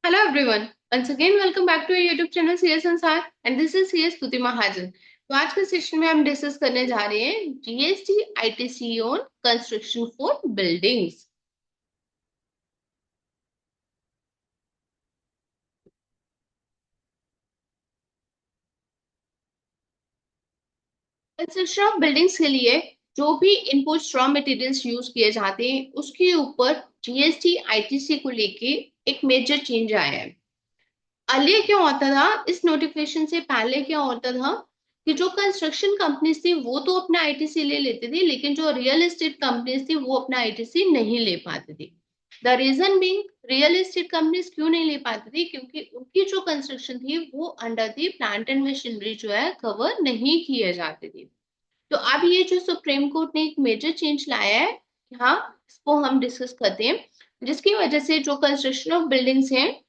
Hello everyone. Once again welcome back to our YouTube channel CS Ansar and this is CS Stuti Mahajan. तो आज के session में हम discuss करने जा रहे हैं GST ITC on construction for buildings. Construction of buildings के लिए जो भी इनपुट्स रॉ मटेरियल्स यूज किए जाते हैं उसके ऊपर जीएसटी आईटीसी को लेके एक मेजर चेंज आया है। अर्लियर क्या होता था, इस नोटिफिकेशन से पहले क्या होता था कि जो कंस्ट्रक्शन कंपनीज थी वो तो अपना आईटीसी ले लेती थी, लेकिन जो रियल एस्टेट कंपनीज थी वो अपना आईटीसी नहीं ले पाती थी। The reason being, real estate companies क्यों नहीं ले पाती थी? क्योंकि उनकी जो कंस्ट्रक्शन थी वो under the plant and machinery जो है कवर नहीं किए जाते थे। तो अब ये जो सुप्रीम कोर्ट ने एक मेजर चेंज लाया है, हाँ, इसको हम डिस्कस करते हैं। जिसकी वजह से जो कंस्ट्रक्शन ऑफ बिल्डिंग्स हैं,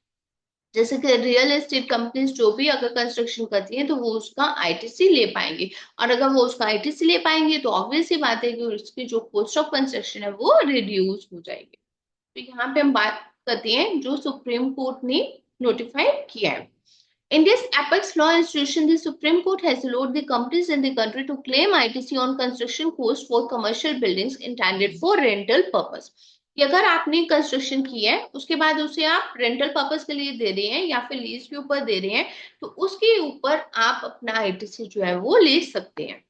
जैसे कि रियल एस्टेट कंपनीज जो भी अगर कंस्ट्रक्शन करती हैं तो वो उसका आईटीसी ले पाएंगे, और अगर वो उसका आईटीसी ले पाएंगे तो ऑब्वियस सी बात है कि उसकी जो कॉस्ट ऑफ कंस्ट्रक्शन है वो रिड्यूस हो जाएगी। तो यहाँ पे हम बात करते हैं जो सुप्रीम कोर्ट ने नोटिफाइड किया है। In this apex law institution, the Supreme Court has allowed the companies in the country to claim ITC on construction cost for commercial buildings intended for rental purpose. कि अगर आपने construction की है उसके बाद उसे आप रेंटल पर्पस के लिए दे रहे हैं या फिर लीज के ऊपर दे रहे हैं, तो उसके ऊपर आप अपना आईटीसी जो है वो ले सकते हैं।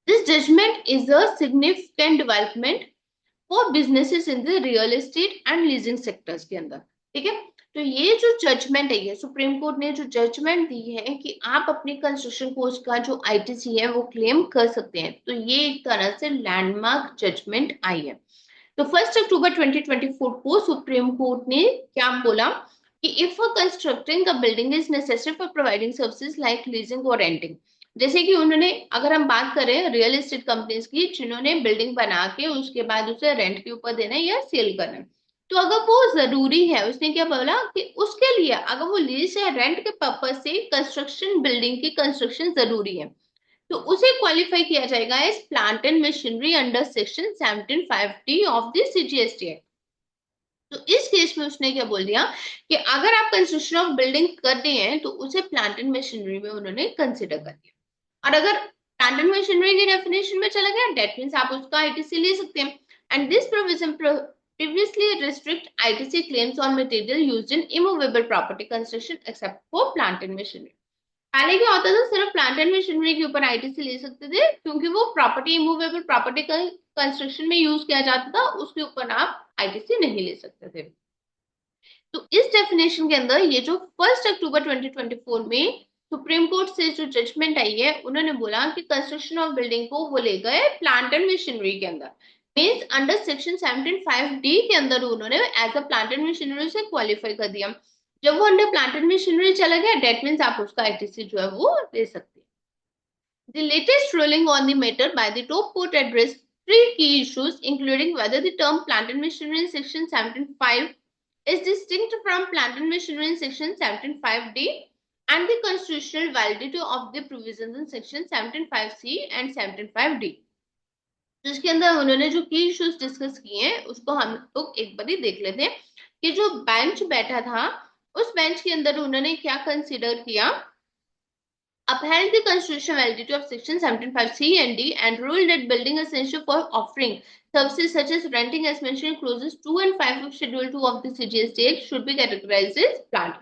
This judgment is a significant development for businesses in the real estate and leasing sectors के अंदर। ठीक है, तो ये जो जजमेंट है, ये सुप्रीम कोर्ट ने जो जजमेंट दी है कि आप अपनी कंस्ट्रक्शन कोस्ट का जो आईटीसी है वो क्लेम कर सकते हैं, तो ये एक तरह से लैंडमार्क जजमेंट आई है। तो 1 अक्टूबर 2024 को सुप्रीम कोर्ट ने क्या बोला कि if constructing a building is necessary for providing services like leasing और रेंटिंग। जैसे कि उन्होंने, अगर हम बात करें रियल एस्टेट कंपनीज की जिन्होंने बिल्डिंग बना के उसके बाद उसे रेंट के ऊपर देना है या सेल करना है, तो अगर वो जरूरी है, उसने क्या बोला कि उसके लिए अगर वो लीज या रेंट के पर्पज से कंस्ट्रक्शन, बिल्डिंग की कंस्ट्रक्शन जरूरी है, तो उसे क्वालिफाई किया जाएगा as plant and machinery under section 17(5)(d) of the CGST act. तो इस केस में उसने क्या बोल दिया कि अगर आप कंस्ट्रक्शन ऑफ बिल्डिंग कर रहे हैं तो उसे प्लांट एंड मशीनरी में उन्होंने कंसिडर कर दिया। और अगर प्लांट एंड मशीनरी की डेफिनेशन में चला गया, दैट मींस आप उसका आईटीसी ले सकते हैं। And this provision previously restrict ITC claims on material used in immovable property construction except for plant and machinery। पहले क्या होता था, सिर्फ प्लांट एंड मशीनरी के ऊपर आईटीसी ले सकते थे क्योंकि वो प्रॉपर्टी, इमूवेबल प्रॉपर्टी का कंस्ट्रक्शन में यूज किया जाता था, उसके ऊपर आप आईटीसी नहीं ले सकते थे। तो इस डेफिनेशन के अंदर ये जो 1 अक्टूबर 2024 में सुप्रीम कोर्ट से जो जजमेंट आई है, उन्होंने बोला कि कंस्ट्रक्शन ऑफ बिल्डिंग को वो ले गए प्लांट एंड मशीनरी के अंदर, मीन्स अंडर सेक्शन 17(5)(d) के अंदर उन्होंने as a plant and machinery से क्वालिफाई कर दिया। जब वो अंडर प्लांट एंड मशीनरी चला गया, डेट मीन्स आप उसका आईटीसी जो है वो ले सकते हैं। The latest ruling on the matter by the top court addressed three key issues, including whether the term plant and machinery in section 17(5) is distinct from plant and machinery in section 17(5)(d) and the constitutional validity of the provisions in section 17(5)(c) and 17(5)(d। जिसके अंदर उन्होंने जो की issues discuss किए हैं उसको हम लोग एक बार ही देख लेते हैं कि जो बेंच बैठा था उस बेंच के अंदर उन्होंने क्या कंसिडर किया। Upheld the constitutional validity of section 17(5)(c) and D and ruled that building essential for offering services such as renting as mentioned in clauses 2 and 5 of schedule 2 of the CGST Act should be categorized as plant।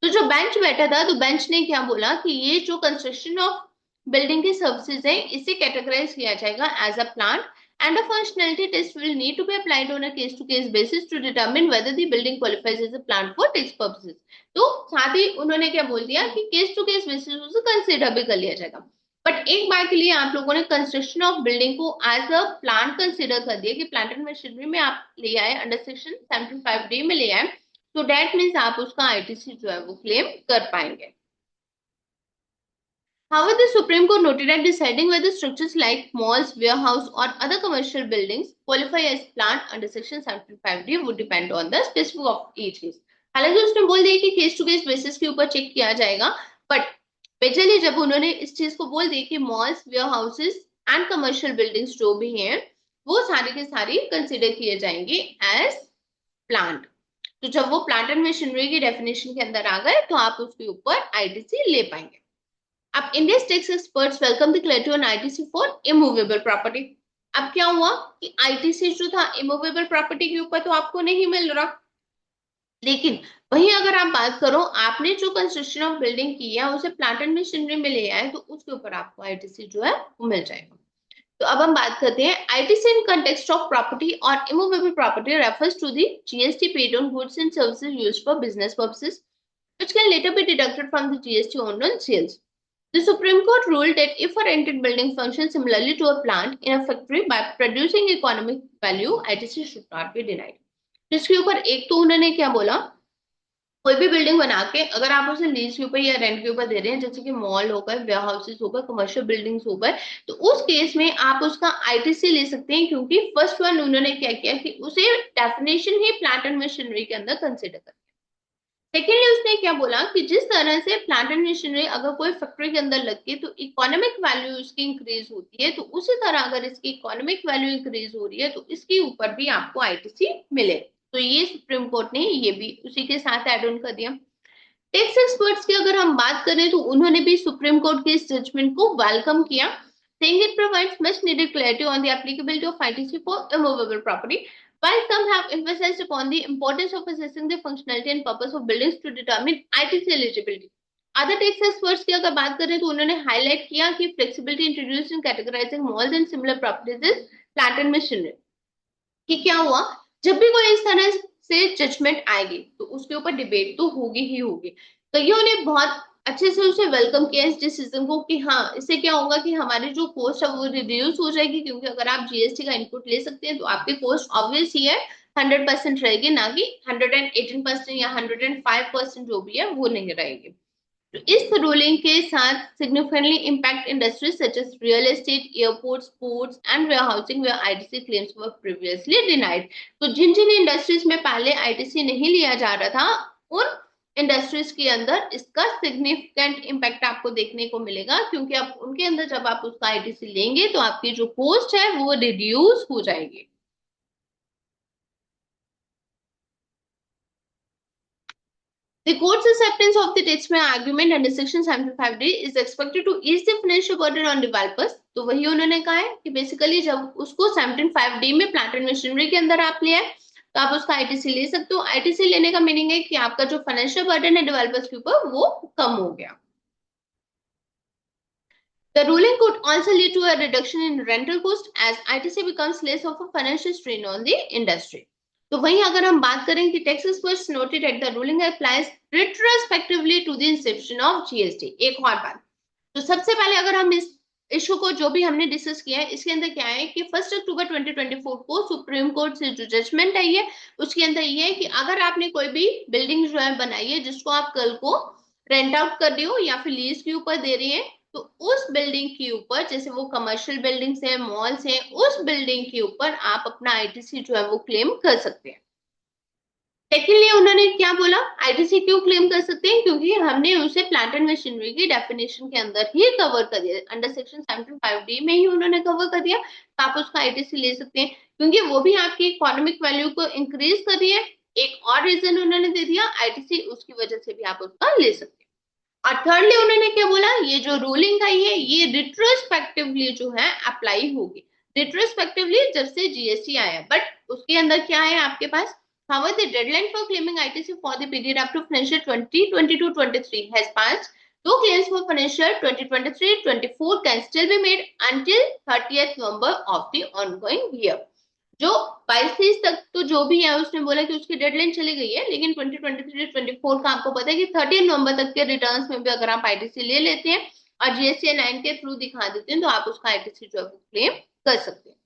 तो जो bench बैठा था, तो bench ने क्या बोला कि ये जो कंस्ट्रक्शन ऑफ बिल्डिंग की सर्विसेज है इसे कैटेगराइज किया जाएगा as a plant and a functionality test will need to be applied on a case to case basis to determine whether the building qualifies as a plant for tax purposes। तो साथ ही उन्होंने क्या बोल दिया कि case to case basis उसे consider भी कर लिया जाएगा। बट एक बार के लिए आप लोगों ने कंस्ट्रक्शन ऑफ बिल्डिंग को एज अ प्लांट कंसिडर कर दिया कि प्लांट एंड मशीनरी में आप ले आए, अंडर सेक्शन 17(5)(d) में ले आए, तो दैट मीन्स आप उसका आईटीसी जो है वो क्लेम कर पाएंगे। However, the Supreme Court noted that deciding whether structures like malls, warehouse, or other commercial buildings qualify as plant under Section 17(5)(d) would depend on the specific of each case। हालांकि उसने बोल दिया कि case to case basis के ऊपर check किया जाएगा, but majorly जब उन्होंने इस चीज को बोल दिया कि malls, warehouses and commercial buildings जो भी हैं वो सारी के सारी कंसिडर किए जाएंगे एज प्लांट। तो जब वो प्लांट एंड मशीनरी की डेफिनेशन के अंदर आ गए तो आप उसके ऊपर आईटीसी ले पाएंगे। अब Indian tax experts welcome the clarity on ITC for immovable property. अब क्या हुआ कि आईटीसी जो था इमूवेबल प्रॉपर्टी के ऊपर तो आपको नहीं मिल रहा, लेकिन वहीं अगर आप बात करो आपने जो कंस्ट्रक्शन ऑफ बिल्डिंग की है उसे प्लांट एंड मशीनरी में ले आए तो उसके ऊपर आपको आईटीसी जो है वो मिल जाएगा। तो अब हम बात करते हैं ITC in context of property और immovable property refers to the GST paid on goods and services used for business purposes which can later be deducted from the GST owned on sales. The Supreme Court ruled that if a rented building functions similarly to a plant in a factory by producing economic value, ITC should not be denied. इसके ऊपर एक तो उन्होंने क्या बोला, कोई भी building बना के अगर आप उसे लीज के ऊपर या रेंट के ऊपर दे रहे हैं, जैसे कि मॉल हो गए, वेयर हाउसेस हो गए, कमर्शियल बिल्डिंग्स हो गए, तो उस केस में आप उसका आईटीसी ले सकते हैं, क्योंकि फर्स्ट वन उन्होंने क्या किया कि उसे definition he plant and machinery के अंदर कंसिडर कर। सेकेंडली उसने क्या बोला कि जिस तरह से प्लांट एंड मशीनरी अगर कोई फैक्ट्री के अंदर लगती है तो इकोनॉमिक वैल्यू इसकी इंक्रीज होती है, तो उसी तरह अगर इसकी इकोनॉमिक वैल्यू इंक्रीज हो रही है तो इसके ऊपर भी आपको आईटीसी मिले। तो ये सुप्रीम कोर्ट ने ये भी उसी के साथ एड ऑन कर दिया। टैक्स एक्सपर्ट्स की अगर हम बात करें तो उन्होंने भी सुप्रीम कोर्ट के इस जजमेंट को वेलकम किया, saying it provides much needed clarity on the applicability of ITC for immovable property. While some have emphasized upon the importance of assessing the functionality and purpose of buildings to determine ITC eligibility. Other tax experts की अगर बात करें तो उन्होंने highlight किया कि flexibility introduced in categorizing malls and similar properties is plant and machinery। कि क्या हुआ, जब भी कोई इस तरह से जजमेंट आएगी तो उसके ऊपर डिबेट तो होगी ही होगी। कईयों ने बहुत अच्छे से उसे वेलकम किया इस डिसीजन को कि हाँ इससे क्या होगा कि हमारी जो कॉस्ट है वो रिड्यूस हो जाएगी, क्योंकि अगर आप जीएसटी का इनपुट ले सकते हैं तो आपकी कॉस्ट ऑब्वियस ही है 100% रहेगी, ना कि 118% या 105% जो भी है वो नहीं रहेगी। तो इस रूलिंग के साथ significantly impact industries such as real estate, airports, ports and warehousing where ITC claims were previously denied. तो जिन जिन इंडस्ट्रीज में पहले आईटीसी नहीं लिया जा रहा था उन इंडस्ट्रीज के अंदर इसका सिग्निफिकेंट इम्पैक्ट आपको देखने को मिलेगा, क्योंकि अब उनके अंदर जब आप उसका आईटीसी लेंगे तो आपकी जो कॉस्ट है वो रिड्यूस हो जाएगी। The court's acceptance of the taxpayer argument under Section 75D is expected to ease the financial burden on developers। तो वही उन्होंने कहा है कि बेसिकली जब उसको 75D में प्लांट एंड मशीनरी के अंदर आप ले आए तो आप उसका आईटीसी ले सकते हो। आईटीसी लेने का मीनिंग है कि आपका जो फाइनेंशियल बर्डन है डेवलपर्स के ऊपर वो कम हो गया। The ruling could also lead to a reduction in rental cost as ITC becomes less of a financial strain on the industry। तो वहीं अगर हम बात करें कि tax experts noted that the ruling applies retrospectively to the inception of GST. एक और बात, तो सबसे पहले अगर हम इस इशू को जो भी हमने डिस्कस किया है इसके अंदर क्या है कि 1 अक्टूबर 2024 को सुप्रीम कोर्ट से जो जजमेंट आई है उसके अंदर ये है कि अगर आपने कोई भी बिल्डिंग जो है बनाई है जिसको आप कल को रेंट आउट कर रहे हो या फिर लीज के ऊपर दे रही है, तो उस बिल्डिंग के ऊपर जैसे वो कमर्शियल बिल्डिंग्स है, मॉल्स हैं, उस बिल्डिंग के ऊपर आप अपना आईटीसी जो है वो क्लेम कर सकते हैं। सेकेंडली उन्होंने क्या बोला, आईटीसी क्यों क्लेम कर सकते हैं, क्योंकि हमने उसे प्लांट एंड मशीनरी की डेफिनेशन के अंदर ही कवर कर दिया, अंडर सेक्शन 75D में ही उन्होंने कवर कर दिया, तो आप उसका आईटीसी ले सकते हैं क्योंकि वो भी आपकी इकोनॉमिक वैल्यू को इंक्रीज कर रही है। एक और रीजन उन्होंने दे दिया आईटीसी, उसकी वजह से भी आप उसका ले सकते हैं। और थर्डली उन्होंने क्या बोला, ये जो रूलिंग आई है ये रिट्रोस्पेक्टिवली जो है अप्लाई होगी, रिट्रोस्पेक्टिवली जब से जीएसटी आया, बट उसके अंदर क्या है आपके पास, however the deadline for claiming ITC for the period up to financial 2022-23 has passed, though claims for financial 2023-24 can still be made until 30th November of the ongoing year। जो 22 तक तो जो भी है उसने बोला कि उसकी डेडलाइन चली गई है, लेकिन 2023-24 का आपको पता है कि 30 नवंबर तक के रिटर्न्स में भी अगर आप आईटीसी ले लेते हैं और जीएसटी 9 के थ्रू दिखा देते हैं तो आप उसका आईटीसी जो है क्लेम कर सकते हैं।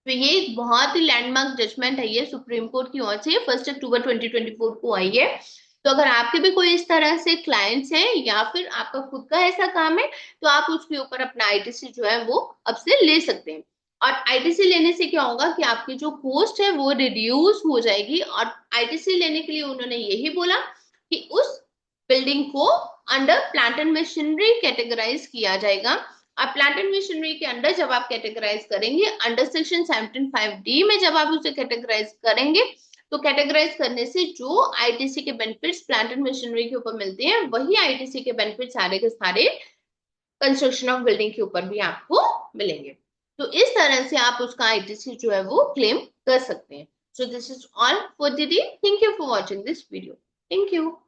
तो ये एक बहुत ही लैंडमार्क जजमेंट है, ये सुप्रीम कोर्ट की ओर से 1 अक्टूबर 2024 को आई है। तो अगर आपके भी कोई इस तरह से क्लाइंट्स हैं या फिर आपका खुद का ऐसा काम है तो आप उसके ऊपर अपना आईटीसी जो है वो अब से ले सकते हैं। और आईटीसी लेने से क्या होगा कि आपकी जो कॉस्ट है वो रिड्यूस हो जाएगी, और आईटीसी लेने के लिए उन्होंने यही बोला कि उस बिल्डिंग को under plant and machinery categorize किया जाएगा। अब प्लांट एंड मशीनरी के अंडर जब आप कैटेगराइज करेंगे अंडर सेक्शन 75D में जब आप उसे कैटेगराइज करेंगे तो कैटेगराइज करने से जो आईटीसी के बेनिफिट्स प्लांट एंड मशीनरी के ऊपर मिलते हैं, वही आईटीसी के बेनिफिट सारे के सारे कंस्ट्रक्शन ऑफ बिल्डिंग के ऊपर भी आपको मिलेंगे। तो इस तरह से आप उसका आईटीसी जो है वो क्लेम कर सकते हैं। So this is all for today. Thank you for watching this video. Thank you.